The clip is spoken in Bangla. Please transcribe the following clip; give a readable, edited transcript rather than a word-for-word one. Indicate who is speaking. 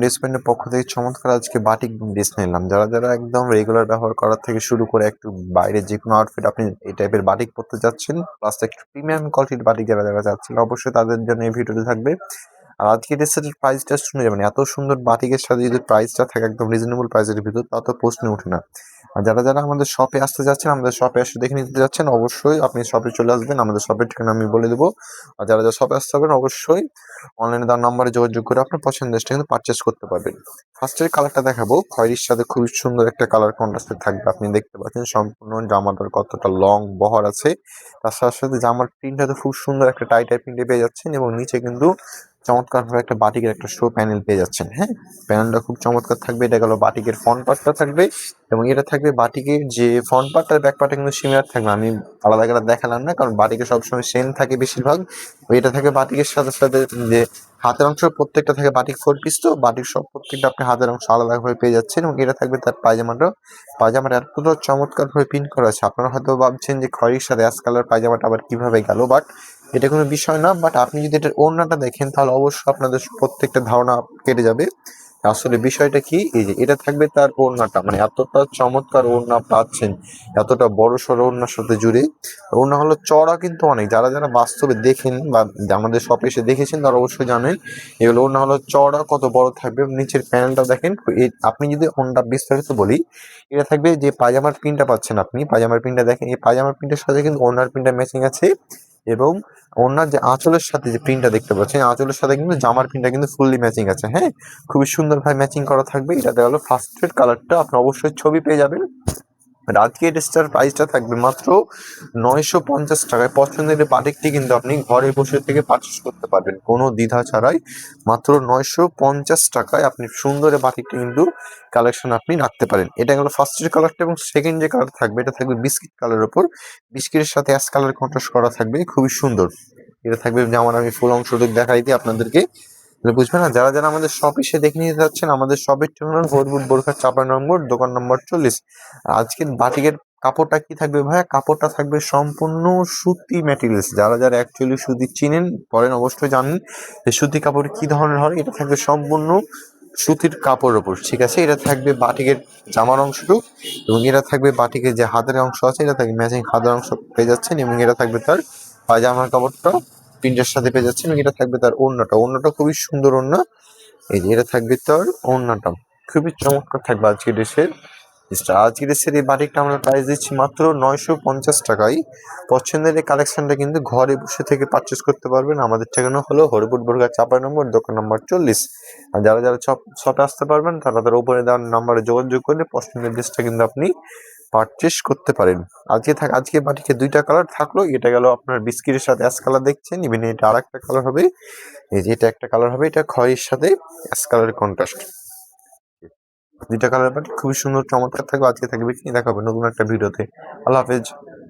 Speaker 1: ড্রেসপ্যান্টের পক্ষ থেকে চমৎকার আজকে বাটিক ড্রেস নিলাম। যারা একদম রেগুলার ব্যবহার করার থেকে শুরু করে একটু বাইরে যে কোনো আউটফিট আপনি এই টাইপের বাটিক পরতে যাচ্ছেন, প্লাস একটু প্রিমিয়াম কোয়ালিটির বাটিক যারা চাচ্ছেন, অবশ্যই তাদের জন্য এই ভিডিওটি থাকবে। আর আজকে ড্রেসের প্রাইসটা শুনে যাবেন, এত সুন্দর বাটিকের সাথে যদি প্রাইসটা থাকে একদম রিজনেবল প্রাইসের ভিতর, তা তো প্রশ্নই ওঠে না। আর যারা আমাদের শপে আসতে যাচ্ছেন, আমাদের শপে এসে দেখে নিতে যাচ্ছেন, অবশ্যই আপনি শপে চলে আসবেন। আমাদের শপের ঠিকানা আমি বলে দেবো। আর যারা শপে আসতে হবেন, অবশ্যই অনলাইনে দেওয়ার নাম্বারে যোগাযোগ করে আপনার পছন্দের ড্রেসটা কিন্তু পারচেস করতে পারবেন। ফার্স্টের কালারটা দেখাবো, খয়েরির সাথে খুবই সুন্দর একটা কালার কন্ট্রাস্টে থাকবে। আপনি দেখতে পাচ্ছেন সম্পূর্ণ জামাটার কতটা লং বহর আছে, তার সাথে জামার প্রিন্টটাতে খুব সুন্দর একটা টাই প্রিন্টে পেয়ে যাচ্ছেন, এবং নিচে কিন্তু চমৎকার ভাবে একটা বাটিকের একটা শো প্যানেল পেয়ে যাচ্ছেন। হ্যাঁ, প্যানেলটা খুব চমৎকার থাকবে। এটা গেল বাটিকের ফ্রন্ট পার্টটা থাকবে, এবং এটা থাকবে বাটিকের যে ফ্রন্ট পার্ট আর ব্যাক পার্টটা কিন্তু সিমিলার থাকবে। আমি আলাদা করে দেখালাম না, কারণ বাটিকে সবসময় সেম থাকে বেশিরভাগ। এটা থাকে বাটিকের সাথে যে হাতের অংশ প্রত্যেকটা থাকে বাটিক 4 পিস, তো বাটিক সব প্রত্যেকটা আপনি হাতের অংশ আলাদাভাবে পেয়ে যাচ্ছেন। এবং এটা থাকবে তার পায়জামাটা এতটা চমৎকার ভাবে প্রিন্ট করা আছে। আপনারা হয়তো ভাবছেন যে খয়েরির সাথে অ্যাশ কালার পায়জামাটা আবার কিভাবে গেল, বাট এটা কোনো বিষয় না। বাট আপনি যদি এটার ওড়নাটা দেখেন, তাহলে অবশ্যই আপনাদের প্রত্যেকটা ধারণা কেটে যাবে। আসলে বিষয়টা কি, এই যে এটা থাকবে তার ওড়নাটা, মানে এতটা চমৎকার ওড়না পাচ্ছেন, এতটা বড় সড়ো ওড়নার সাথে জুড়ে। ওড়না হলো চড়া কিন্তু অনেক। যারা বাস্তবে দেখেন বা আমাদের শপে এসে দেখেছেন, তারা অবশ্যই জানেন এগুলো ওড়না হলো চড়া কত বড় থাকবে। নিচের প্যানেলটা দেখেন। আপনি যদি ওড়নাটা বিস্তারিত বলি, এটা থাকবে যে পায়জামার প্রিন্টটা পাচ্ছেন, আপনি পায়জামার প্রিন্টটা দেখেন, এই পায়জামার প্রিন্টের সাথে কিন্তু ওড়নার প্রিন্টটা ম্যাচিং আছে। এবং ওড়নার যে আঁচলের সাথে যে প্রিন্টটা দেখতে পাচ্ছেন, আঁচলের সাথে কিন্তু জামার প্রিন্টটা কিন্তু ফুললি ম্যাচিং আছে। হ্যাঁ, খুবই সুন্দরভাবে ম্যাচিং করা থাকবে। এটাতে হলো ফার্স্টের কালারটা, আপনি অবশ্যই ছবি পেয়ে যাবেন। আজকে ড্রেসটার প্রাইসটা থাকবে মাত্র 950 টাকায়। পছন্দের বাটিকটি কিন্তু আপনি ঘরে বসে থেকে পারচেস করতে পারবেন কোনো দ্বিধা ছাড়াই। মাত্র 950 টাকায় আপনি সুন্দর বাটিকটি কিন্তু কালেকশন আপনি রাখতে পারেন। এটা হলো ফার্স্টের কালারটা, এবং সেকেন্ড যে কালার থাকবে, এটা থাকবে বিস্কিট কালারের উপর, বিস্কিটের সাথে অ্যাশ কালার কন্ট্রাস্ট করা থাকবে, খুবই সুন্দর। এটা থাকবে যেমন আমি ফুল অংশ দেখাই দিই আপনাদেরকে, বুঝবেন না। যারা আমাদের শপ এসে দেখে নিতে যাচ্ছেন, আমাদের শপের ঠিকানা ভোরপুর বোরখা 54 নম্বর, দোকান নম্বর 40। আজকের বাটিকের কাপড়টা কি থাকবে ভাইয়া? কাপড়টা থাকবে সম্পূর্ণ সুতি ম্যাটেরিয়ালস। যারা অ্যাকচুয়ালি সুতি চিনেন পরেন, অবশ্যই জানেন যে সুতি কাপড় কি ধরনের হয়। এটা থাকবে সম্পূর্ণ সুতির কাপড়ের ওপর, ঠিক আছে। এটা থাকবে বাটিকের জামার অংশটুক, এবং এটা থাকবে বাটিকের যে হাতের অংশ আছে, এটা থাকবে ম্যাচিং হাতের অংশ পেয়ে যাচ্ছেন। এবং এটা থাকবে তার পায়জামার কাপড়টা প্রিন্টের সাথে পেয়ে যাচ্ছেন। এবং এটা থাকবে তার ওড়নাটা খুবই সুন্দর ওড়না। এই যে এটা থাকবে তার ওড়নাটা, খুবই চমৎকার থাকবে আজকের ড্রেসের। আজকের ড্রেসের এই বাটিকটা আমরা প্রাইস দিচ্ছি মাত্র 950 টাকায়। পছন্দের এই কালেকশনটা কিন্তু ঘরে বসে থেকে পারচেস করতে পারবেন। আমাদের ঠিকানা হলো হরিপুর বোরখা 54 নম্বর, দোকান নম্বর 40। আর যারা শপে আসতে পারবেন, তারা তাদের উপরে দেওয়ার নাম্বারে যোগাযোগ করলে পছন্দের ড্রেসটা কিন্তু আপনি পারচেস করতে পারেন। আজকে বাটিকে দুইটা কালার থাকলো। এটা গেল আপনার বিস্কিটের সাথে অ্যাশ কালার দেখছেন, ইভেন এটা আর একটা কালার হবে। এই যে এটা একটা কালার হবে, এটা খয়েরির সাথে অ্যাশ কালারের কন্ট্রাস্ট। দুইটা কালার বাটি খুবই সুন্দর চমৎকার থাকবে। আজকে থাকবে কি দেখাবে নতুন একটা ভিডিওতে। আল্লাহ হাফেজ।